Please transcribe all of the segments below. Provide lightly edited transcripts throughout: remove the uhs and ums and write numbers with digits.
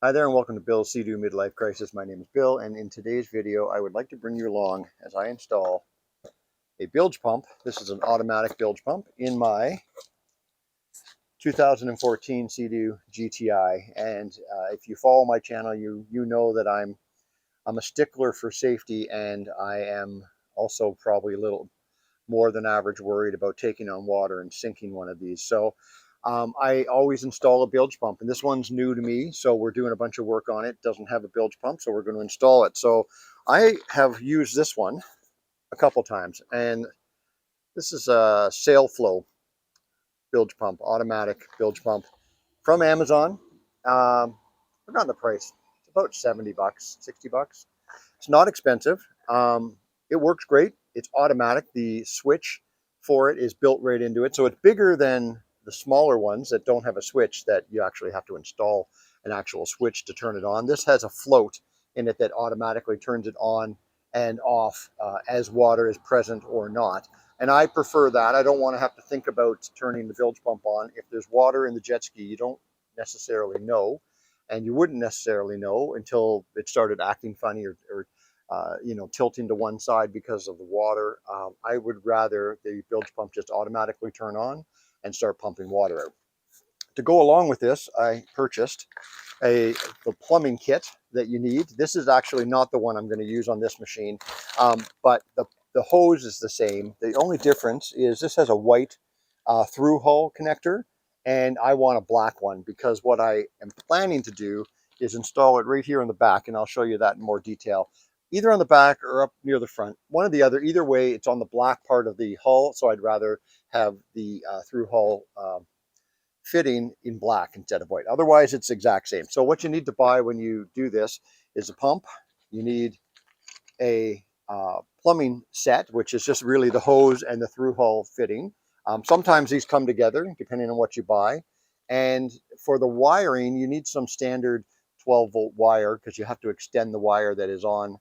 Hi there and welcome to Bill's Seadoo Midlife Crisis. My name is Bill, and in today's video I would like to bring you along as I install a bilge pump. This is an automatic bilge pump in my 2014 Seadoo GTI, and if you follow my channel you know that I'm a stickler for safety, and I am also probably a little more than average worried about taking on water and sinking one of these. So I always install a bilge pump, and this one's new to me, so we're doing a bunch of work on it. It doesn't have a bilge pump, so we're going to install it. So I have used this one a couple times, and this is a sail flow bilge pump, automatic bilge pump from Amazon. I've forgotten the price. It's about 70 bucks, 60 bucks. It's not expensive. It works great. It's automatic. The switch for it is built right into it. So it's bigger than the smaller ones that don't have a switch that you actually have to install an actual switch to turn it on. This has a float in it that automatically turns it on and off as water is present or not. And I prefer that. I don't want to have to think about turning the bilge pump on. If there's water in the jet ski, you don't necessarily know, and you wouldn't necessarily know until it started acting funny or tilting to one side because of the water. I would rather the bilge pump just automatically turn on and start pumping water out. To go along with this, I purchased the plumbing kit that you need. This is actually not the one I'm going to use on this machine, but the hose is the same. The only difference is this has a white through hole connector, and I want a black one because what I am planning to do is install it right here in the back, and I'll show you that in more detail. Either on the back or up near the front, one or the other. Either way, it's on the black part of the hull, so I'd rather have the through hull fitting in black instead of white. Otherwise, it's the exact same. So what you need to buy when you do this is a pump. You need a plumbing set, which is just really the hose and the through hull fitting. Sometimes these come together depending on what you buy. And for the wiring, you need some standard 12-volt wire because you have to extend the wire that is on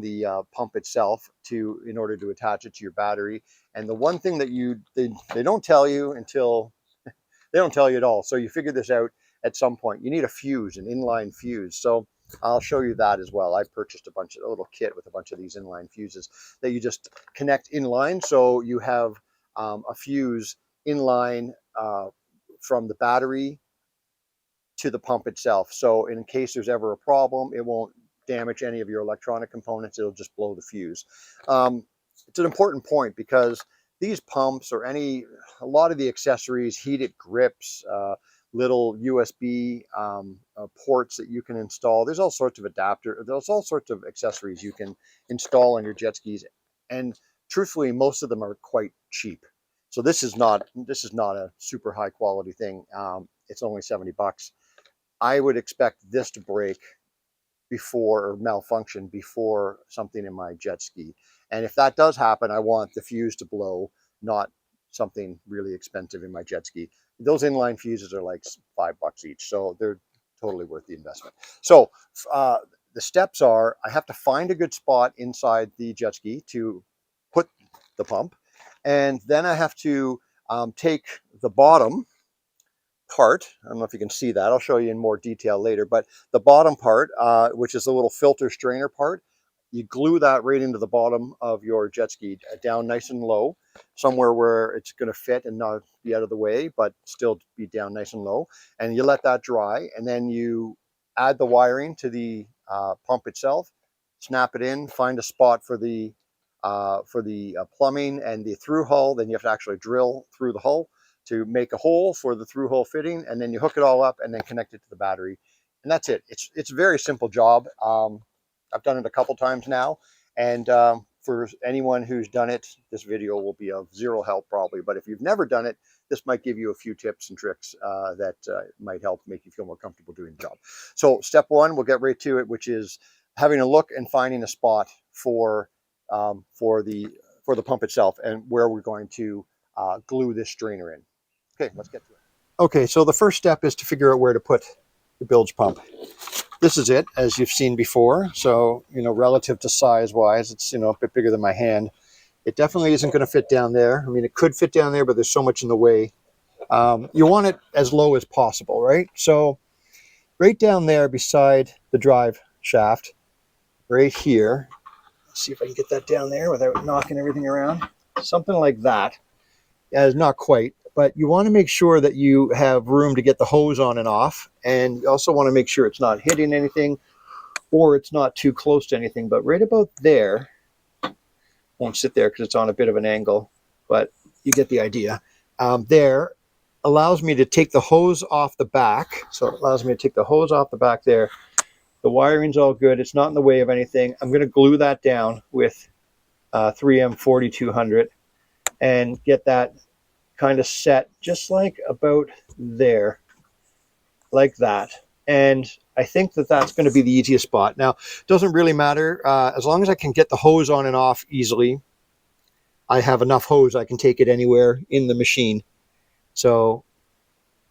the pump itself in order to attach it to your battery. And the one thing that they don't tell you until they don't tell you at all. So you figure this out at some point. You need a fuse, an inline fuse. So I'll show you that as well. I purchased a little kit with a bunch of these inline fuses that you just connect inline. So you have a fuse inline from the battery to the pump itself. So in case there's ever a problem, it won't damage any of your electronic components. It'll just blow the fuse. It's an important point because these pumps or a lot of the accessories, heated grips, little USB ports that you can install. There's all sorts of there's all sorts of accessories you can install on your jet skis. And truthfully, most of them are quite cheap. So this is not a super high quality thing. It's only 70 bucks. I would expect this to break before or malfunction before something in my jet ski. And if that does happen, I want the fuse to blow, not something really expensive in my jet ski. Those inline fuses are like $5 each, so they're totally worth the investment. So the steps are, I have to find a good spot inside the jet ski to put the pump, and then I have to take the bottom part. I don't know if you can see that. I'll show you in more detail later, but the bottom part, which is the little filter strainer part, you glue that right into the bottom of your jet ski, down nice and low, somewhere where it's going to fit and not be out of the way, but still be down nice and low. And you let that dry, and then you add the wiring to the pump itself, snap it in, find a spot for the plumbing and the through hull. Then you have to actually drill through the hull to make a hole for the through hole fitting, and then you hook it all up and then connect it to the battery, and that's it. It's a very simple job. I've done it a couple times now, and for anyone who's done it, this video will be of zero help probably, but if you've never done it, this might give you a few tips and tricks that might help make you feel more comfortable doing the job. So step one, we'll get right to it, which is having a look and finding a spot for the pump itself and where we're going to glue this strainer in. Okay, let's get to it. Okay, so the first step is to figure out where to put the bilge pump. This is it, as you've seen before. So, relative to size-wise, it's, a bit bigger than my hand. It definitely isn't going to fit down there. I mean, it could fit down there, but there's so much in the way. You want it as low as possible, right? So right down there beside the drive shaft, right here. Let's see if I can get that down there without knocking everything around. Something like that. Not quite, but you want to make sure that you have room to get the hose on and off, and you also want to make sure it's not hitting anything or it's not too close to anything. But right about there, won't sit there because it's on a bit of an angle, but you get the idea. There allows me to take the hose off the back. So it allows me to take the hose off the back there. The wiring's all good. It's not in the way of anything. I'm going to glue that down with 3M 4200 and get that kind of set just like about there, like that. And I think that that's going to be the easiest spot. Now, it doesn't really matter. As long as I can get the hose on and off easily, I have enough hose I can take it anywhere in the machine. So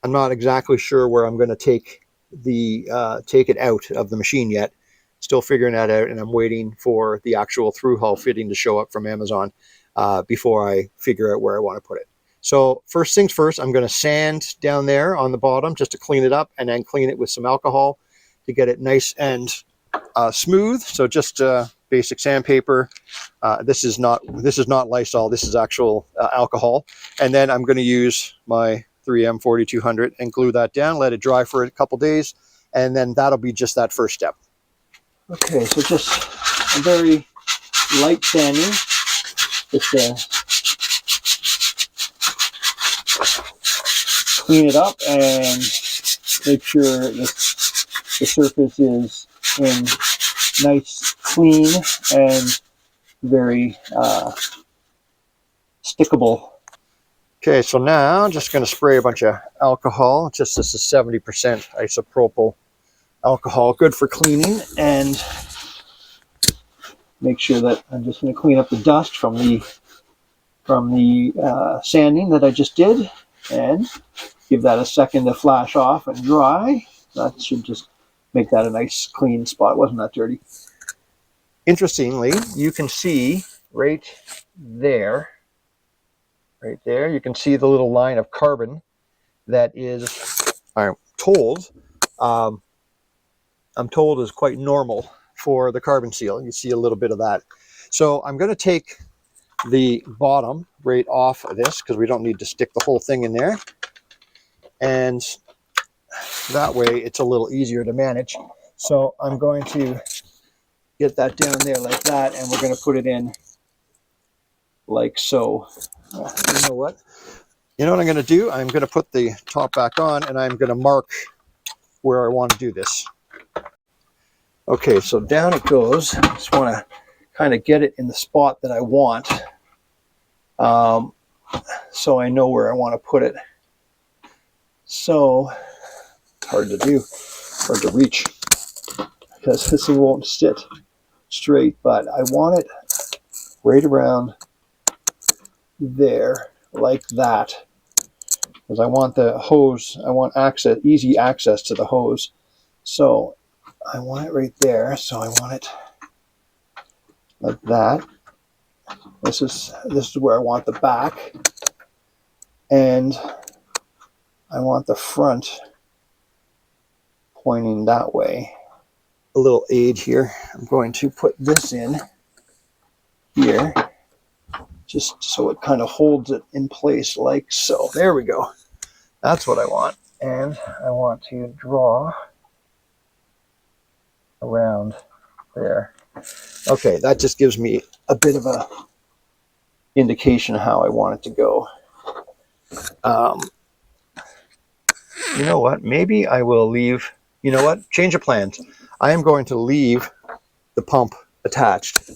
I'm not exactly sure where I'm going to take it out of the machine yet. Still figuring that out, and I'm waiting for the actual through hull fitting to show up from Amazon before I figure out where I want to put it. So first things first, I'm going to sand down there on the bottom just to clean it up, and then clean it with some alcohol to get it nice and smooth. So just basic sandpaper. This is not Lysol. This is actual alcohol. And then I'm going to use my 3M 4200 and glue that down. Let it dry for a couple days, and then that'll be just that first step. Okay, so just a very light sanding. Just clean it up and make sure the surface is in nice, clean, and very stickable. Okay, so now I'm just going to spray a bunch of alcohol. This is 70% isopropyl alcohol, good for cleaning, and make sure that I'm just going to clean up the dust from the sanding that I just did, and give that a second to flash off and dry. That should just make that a nice clean spot. It wasn't that dirty. Interestingly, you can see right there, you can see the little line of carbon that is, I'm told is quite normal for the carbon seal. You see a little bit of that. So I'm going to take the bottom right off of this because we don't need to stick the whole thing in there. And that way it's a little easier to manage. So I'm going to get that down there like that, and we're going to put it in like so. You know what I'm going to do? I'm going to put the top back on, and I'm going to mark where I want to do this. Okay, so down it goes. I just want to kind of get it in the spot that I want, so I know where I want to put it. So, hard to do, hard to reach, because this thing won't sit straight, but I want it right around there, like that, because I want the hose, I want easy access to the hose. So I want it right there, so I want it like that. This is where I want the back, and I want the front pointing that way. A little aid here. I'm going to put this in here, just so it kind of holds it in place like so. There we go. That's what I want. And I want to draw around there. Okay, that just gives me a bit of a indication of how I want it to go. You know what? Maybe I will leave. You know what? Change of plans. I am going to leave the pump attached,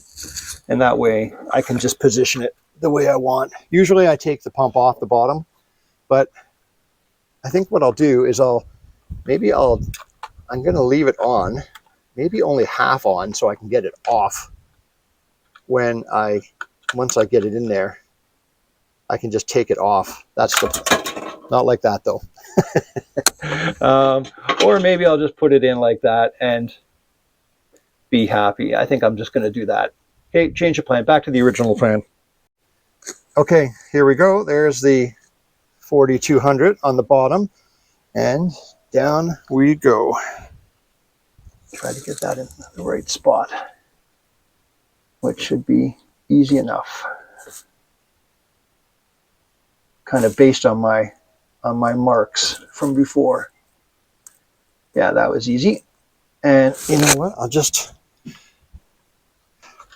and that way I can just position it the way I want. Usually I take the pump off the bottom, but I think what I'll do is I'm going to leave it on, maybe only half on, so I can get it off once I get it in there. I can just take it off. Not like that though. Or maybe I'll just put it in like that and be happy. I think I'm just going to do that. Okay, change of plan. Back to the original plan. Okay, here we go. There's the 4200 on the bottom, and down we go. Try to get that in the right spot, which should be easy enough. Kind of based on my marks from before. Yeah, that was easy. And you know what? I'll just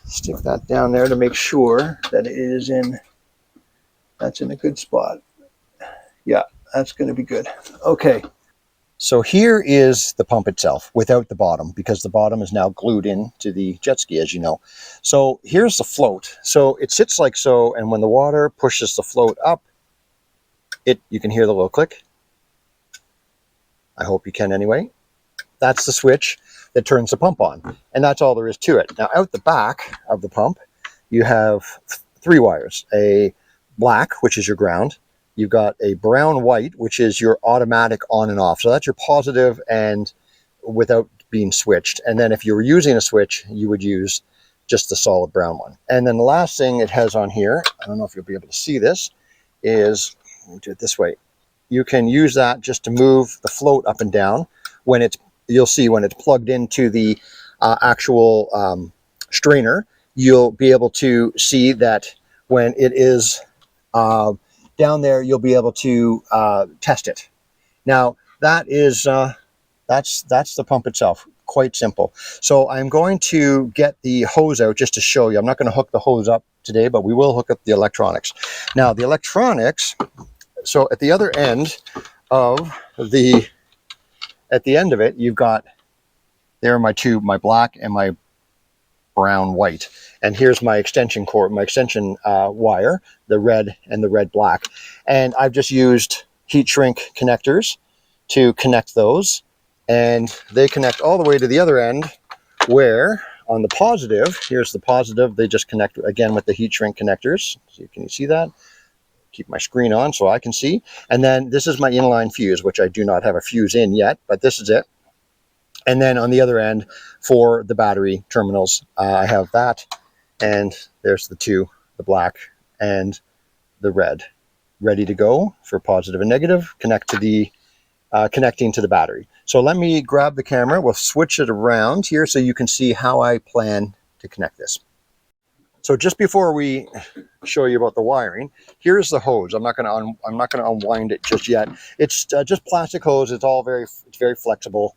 stick that down there to make sure that it is in, that's in a good spot. Yeah, that's going to be good. Okay. So here is the pump itself without the bottom, because the bottom is now glued in to the jet ski, as you know. So here's the float. So it sits like so, and when the water pushes the float up, you can hear the little click. I hope you can anyway. That's the switch that turns the pump on, and that's all there is to it. Now out the back of the pump, you have 3 wires, a black, which is your ground. You've got a brown white, which is your automatic on and off. So that's your positive and without being switched. And then if you were using a switch, you would use just the solid brown one. And then the last thing it has on here, I don't know if you'll be able to see this, is, let me do it this way. You can use that just to move the float up and down. When it's, you'll see when it's plugged into the actual strainer, you'll be able to see that when it is down there, you'll be able to test it. Now that is that's the pump itself. Quite simple. So I'm going to get the hose out just to show you. I'm not going to hook the hose up today, but we will hook up the electronics. Now the electronics. So at the other end of the, at the end of it, you've got, there are my two, my black and my brown white, and here's my extension cord, my extension wire, the red and the red black, and I've just used heat shrink connectors to connect those, and they connect all the way to the other end, where on the positive, here's the positive, they just connect again with the heat shrink connectors. So can you see that? Keep my screen on so I can see. And then this is my inline fuse, which I do not have a fuse in yet, but this is it. And then on the other end for the battery terminals, I have that, and there's the two, the black and the red, ready to go for positive and negative, connect to the connecting to the battery. So let me grab the camera, we'll switch it around here so you can see how I plan to connect this. So just before we show you about the wiring, here's the hose. I'm not going to unwind it just yet. It's just plastic hose. It's very flexible.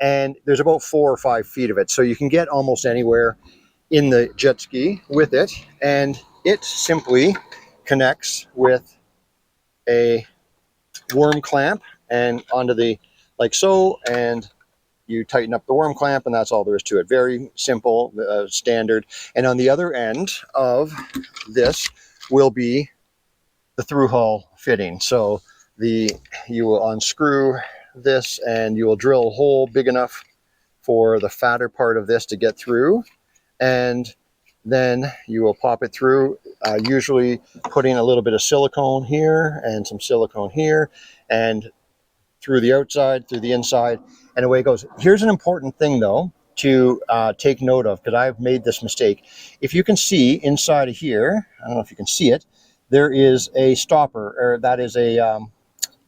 And there's about 4 or 5 feet of it, so you can get almost anywhere in the jet ski with it, and it simply connects with a worm clamp and onto the, like so, and you tighten up the worm clamp, and that's all there is to it. Very simple, standard. And on the other end of this will be the through hull fitting. So you will unscrew this, and you will drill a hole big enough for the fatter part of this to get through, and then you will pop it through, usually putting a little bit of silicone here and some silicone here, and through the outside, through the inside, and away it goes. Here's an important thing though to take note of, because I've made this mistake. If you can see inside of here, I don't know if you can see it, there is a stopper, or that is a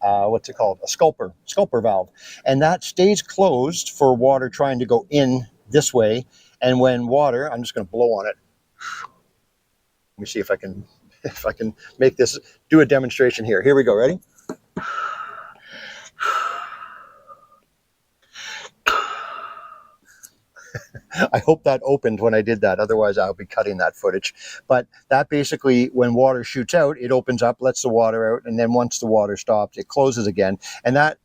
what's it called? A sculper valve. And that stays closed for water trying to go in this way. And when water, I'm just going to blow on it. Let me see if I can make this, do a demonstration here. Here we go. Ready? I hope that opened when I did that. Otherwise, I'll be cutting that footage. But that basically, when water shoots out, it opens up, lets the water out, and then once the water stops, it closes again. And that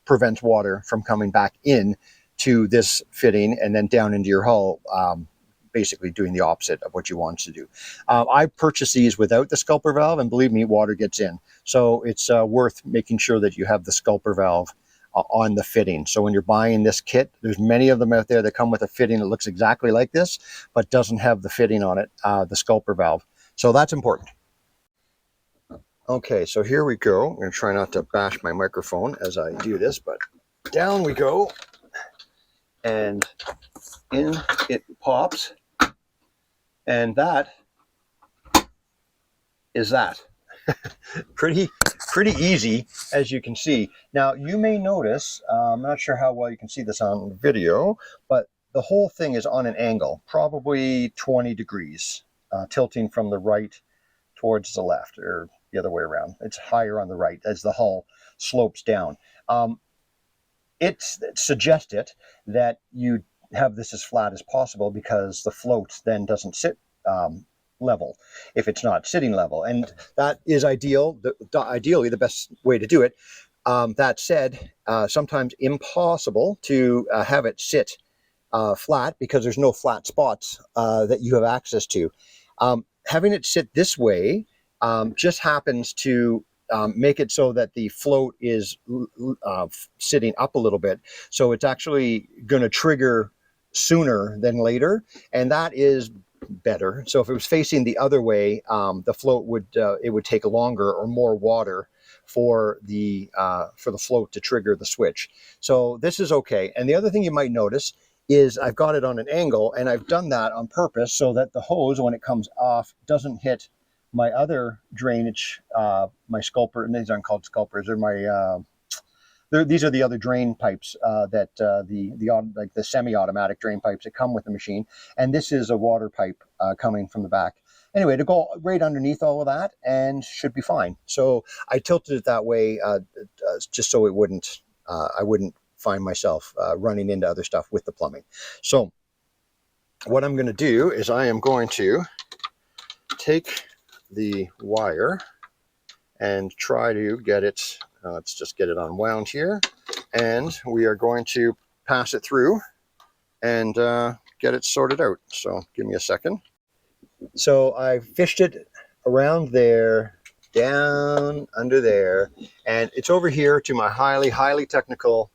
prevents water from coming back in to this fitting and then down into your hull, basically doing the opposite of what you want to do. I purchased these without the sculper valve, and believe me, water gets in. So it's worth making sure that you have the sculper valve on the fitting. So when you're buying this kit, there's many of them out there that come with a fitting that looks exactly like this, but doesn't have the fitting on it, the sculper valve. So that's important. Okay, so here we go. I'm going to try not to bash my microphone as I do this, but down we go, and in it pops, and that is that. pretty easy, as you can see. Now, you may notice, I'm not sure how well you can see this on video, but the whole thing is on an angle, probably 20 degrees, tilting from the right towards the left, or the other way around. It's higher on the right as the hull slopes down. It suggested that you have this as flat as possible because the float then doesn't sit level if it's not sitting level, and that is ideally the best way to do it. That said, sometimes impossible to have it sit flat because there's no flat spots that you have access to. Having it sit this way just happens to make it so that the float is sitting up a little bit, so it's actually going to trigger sooner than later, and that is better. So if it was facing the other way, the float would it would take longer or more water for the float to trigger the switch. So this is okay. And the other thing you might notice is I've got it on an angle, and I've done that on purpose so that the hose, when it comes off, doesn't hit my other drainage, my sculper, and these aren't called sculpers, they're my these are the other drain pipes that like the semi-automatic drain pipes that come with the machine, and this is a water pipe coming from the back. Anyway, to go right underneath all of that and should be fine. So I tilted it that way just so it wouldn't I wouldn't find myself running into other stuff with the plumbing. So what I'm going to do is I am going to take the wire and try to get it, let's just get it unwound here, and we are going to pass it through and get it sorted out. So give me a second. So I fished it around there, down under there, and it's over here to my highly technical,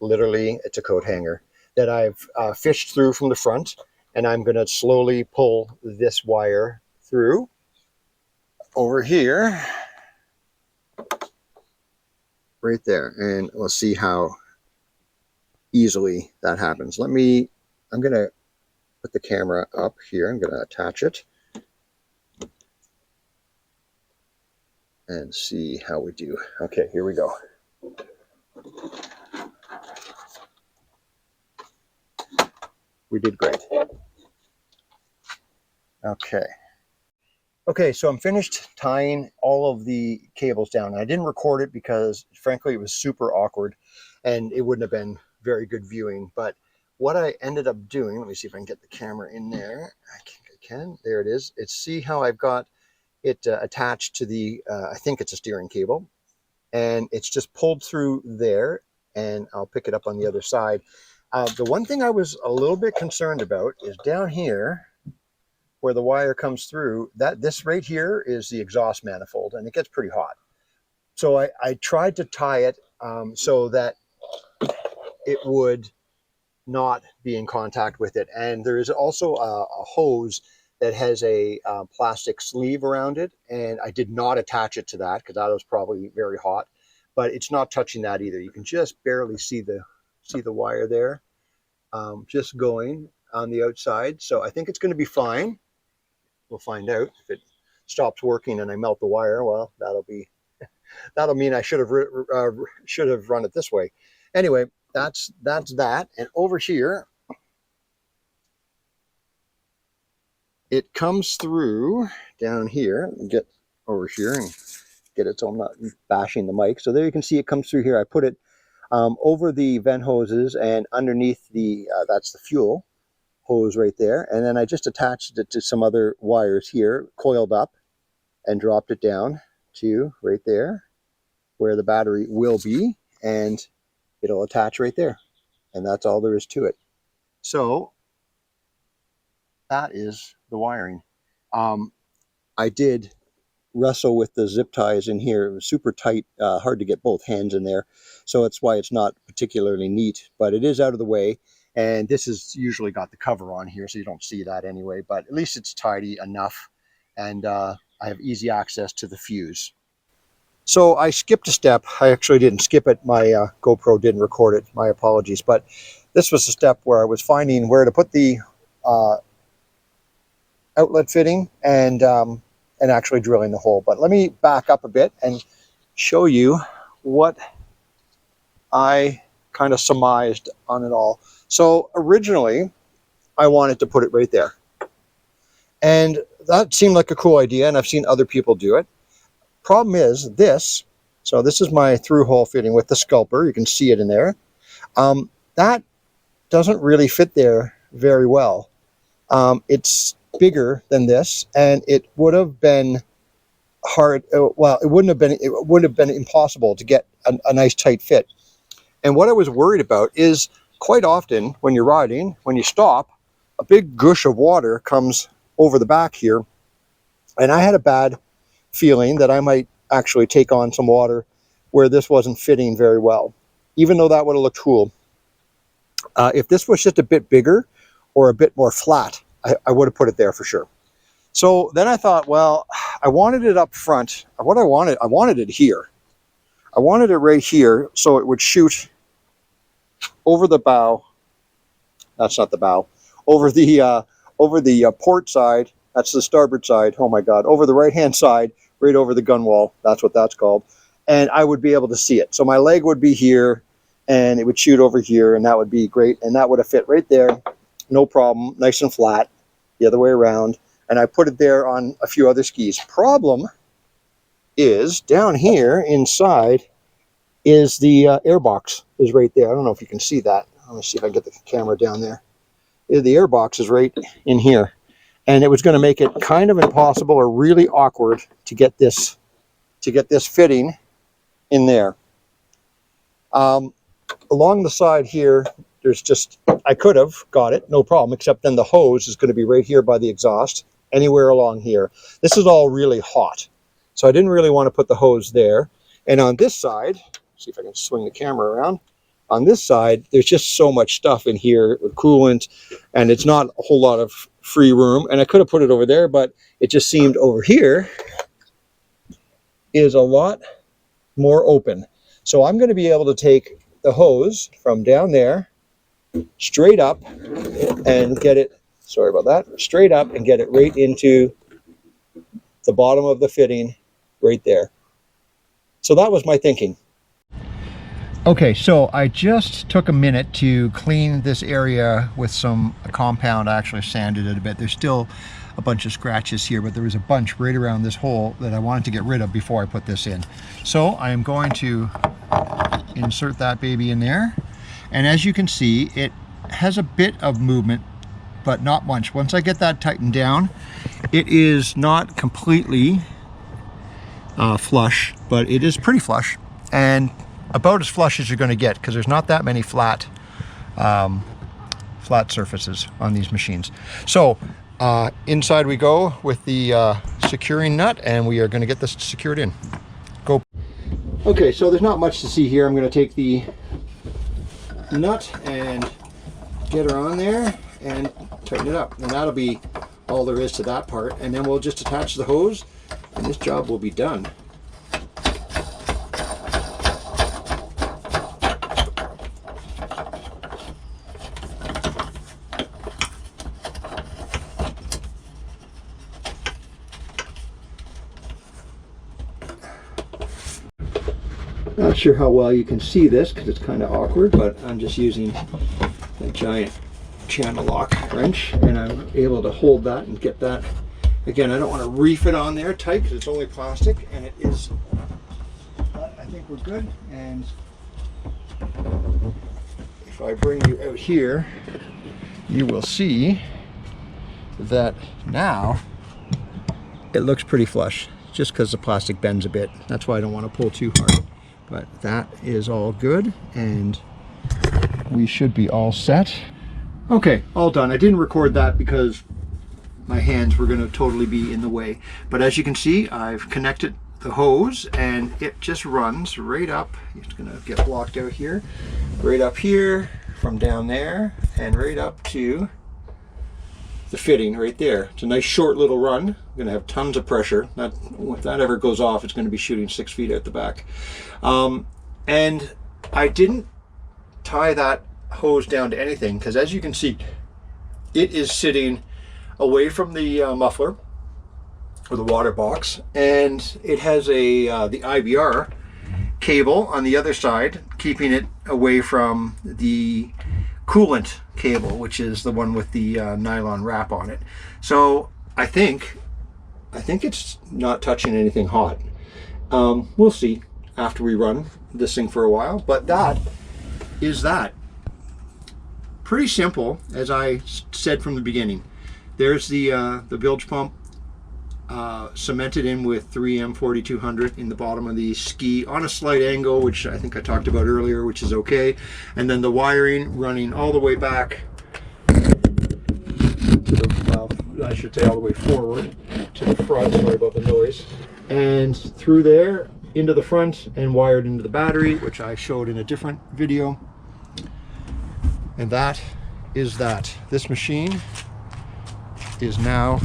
literally it's a coat hanger, that I've fished through from the front, and I'm going to slowly pull this wire through over here, right there, and we'll see how easily that happens. I'm going to put the camera up here. I'm going to attach it and see how we do. Okay, here we go. We did great. Okay, so I'm finished tying all of the cables down. I didn't record it because, frankly, it was super awkward and it wouldn't have been very good viewing. But what I ended up doing, let me see if I can get the camera in there. I think I can. There it is. See how I've got it attached to the, I think it's a steering cable. And it's just pulled through there, and I'll pick it up on the other side. The one thing I was a little bit concerned about is down here, where the wire comes through, this right here is the exhaust manifold, and it gets pretty hot. So I tried to tie it so that it would not be in contact with it. And there is also a hose that has a plastic sleeve around it, and I did not attach it to that because that was probably very hot, but it's not touching that either. You can just barely see the wire there, just going on the outside. So I think it's going to be fine. We'll find out. If it stops working and I melt the wire, well, that'll mean I should have run it this way. Anyway, that's that. And over here, it comes through down here. Get over here and get it so I'm not bashing the mic. So there you can see it comes through here. I put it over the vent hoses and underneath the that's the fuel hose right there, and then I just attached it to some other wires here, coiled up, and dropped it down to right there where the battery will be, and it'll attach right there, and that's all there is to it. So that is the wiring. I did wrestle with the zip ties in here. It was super tight, hard to get both hands in there, so that's why it's not particularly neat, but it is out of the way. And this has usually got the cover on here, so you don't see that anyway, but at least it's tidy enough, and I have easy access to the fuse. So I skipped a step. I actually didn't skip it. My GoPro didn't record it. My apologies. But this was the step where I was finding where to put the outlet fitting and and actually drilling the hole. But let me back up a bit and show you what I kind of surmised on it all. So originally, I wanted to put it right there. And that seemed like a cool idea, and I've seen other people do it. Problem is this, so this is my through hole fitting with the scalper. You can see it in there. That doesn't really fit there very well. It's bigger than this, and it would have been hard. Well, it would have been impossible to get a nice tight fit. And what I was worried about is quite often when you're riding, when you stop, a big gush of water comes over the back here. And I had a bad feeling that I might actually take on some water where this wasn't fitting very well, even though that would have looked cool. If this was just a bit bigger or a bit more flat, I would have put it there for sure. So then I thought, well, I wanted it up front. I wanted it here. I wanted it right here so it would shoot over the bow. That's not the bow. Over the port side. That's the starboard side. Oh my God. Over the right-hand side, right over the gun wall. That's what that's called. And I would be able to see it. So my leg would be here, and it would shoot over here, and that would be great. And that would have fit right there. No problem. Nice and flat. The other way around. And I put it there on a few other skis. Problem is down here inside is the air box is right there. I don't know if you can see that. Let me see if I can get the camera down there. The air box is right in here. And it was going to make it kind of impossible or really awkward to get this fitting in there. Along the side here, there's just, I could have got it, no problem, except then the hose is going to be right here by the exhaust, anywhere along here. This is all really hot. So I didn't really want to put the hose there. And on this side, see if I can swing the camera around. On this side, there's just so much stuff in here with coolant, and it's not a whole lot of free room. And I could have put it over there, but it just seemed over here is a lot more open. So I'm going to be able to take the hose from down there straight up and get it, sorry about that, straight up and get it right into the bottom of the fitting right there. So that was my thinking. Okay, so I just took a minute to clean this area with some compound. I actually sanded it a bit. There's still a bunch of scratches here, but there was a bunch right around this hole that I wanted to get rid of before I put this in. So I am going to insert that baby in there. And as you can see, it has a bit of movement, but not much. Once I get that tightened down, it is not completely flush, but it is pretty flush. And about as flush as you're going to get, because there's not that many flat surfaces on these machines. So inside we go with the securing nut, and we are going to get this secured in. Go. Okay, so there's not much to see here. I'm going to take the nut and get her on there and tighten it up, and that'll be all there is to that part. And then we'll just attach the hose, and this job will be done. Not sure how well you can see this because it's kind of awkward, but I'm just using a giant channel lock wrench, and I'm able to hold that and get that. Again, I don't want to reef it on there tight because it's only plastic, and it is, but I think we're good. And if I bring you out here, you will see that now it looks pretty flush, just because the plastic bends a bit. That's why I don't want to pull too hard. But that is all good, and we should be all set. Okay, all done. I didn't record that because my hands were going to totally be in the way. But as you can see, I've connected the hose, and it just runs right up. It's going to get blocked out here. Right up here, from down there, and right up to the fitting right there. It's a nice short little run. I'm going to have tons of pressure. If that ever goes off, it's going to be shooting 6 feet out the back. And I didn't tie that hose down to anything because, as you can see, it is sitting away from the muffler, or the water box, and it has a the IBR cable on the other side, keeping it away from the coolant cable, which is the one with the nylon wrap on it. So I think it's not touching anything hot. We'll see after we run this thing for a while, but that is that. Pretty simple, as I said from the beginning. There's the bilge pump cemented in with 3M 4200 in the bottom of the ski on a slight angle, which I think I talked about earlier, which is okay. And then the wiring running all the way back to the, well, I should say all the way forward to the front, sorry about the noise, and through there into the front and wired into the battery, which I showed in a different video. And that is that. This machine is now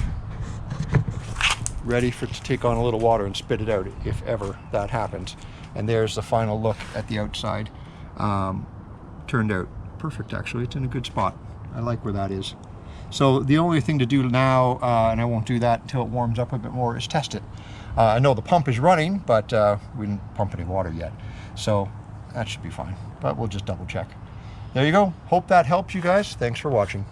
ready to take on a little water and spit it out if ever that happens. And there's the final look at the outside. Turned out perfect, actually. It's in a good spot. I like where that is. So the only thing to do now, and I won't do that until it warms up a bit more, is test it. I know the pump is running, but we didn't pump any water yet. So that should be fine, but we'll just double check. There you go. Hope that helps you guys. Thanks for watching.